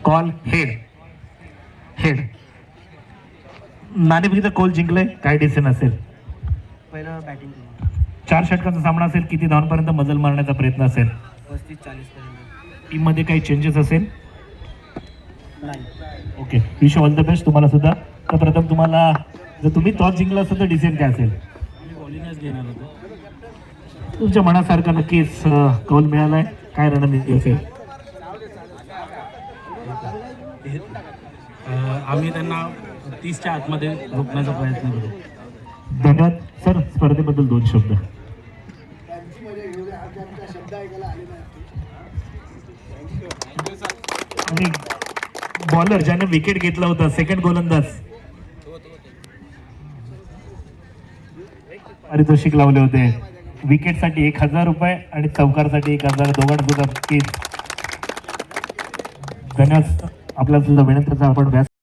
Call head. Head. नाणेफेकीचा call जिंकलाय, काय decision असेल? पहिलं बॅटिंग 4 षटकांचा सामना असेल. किती धावांपर्यंत मजल मारण्याचा प्रयत्न असेल? 35-40 पर्यंत. टीम मध्ये काही चेंजेस असेल? नाही. Okay, wish all the best तुम्हाला सुद्धा. तर प्रथम तुम्हाला जर तुम्ही टॉस जिंकला असेल तर डिसिजन काय असेल? बॉलिंगच घेणार होतो. तुमच्या मनासारखा नक्कीच कौल मिळालाय. काय रणनीती असेल? आम्ही त्यांना 30च्या आतमध्ये रोखण्याचा प्रयत्न करू. धन्यवाद सर. स्पर्धेबद्दल 2 शब्द. आणि बॉलर ज्याने विकेट घेतला होता, सेकंड गोलंदाज, पारितोषिक लावले होते. विकेटसाठी 1000 रुपये आणि चौकारसाठी 1000. दोघांना सुद्धा धन्यवाद. आपल्याला सुद्धा विनंतीचा आपण व्यास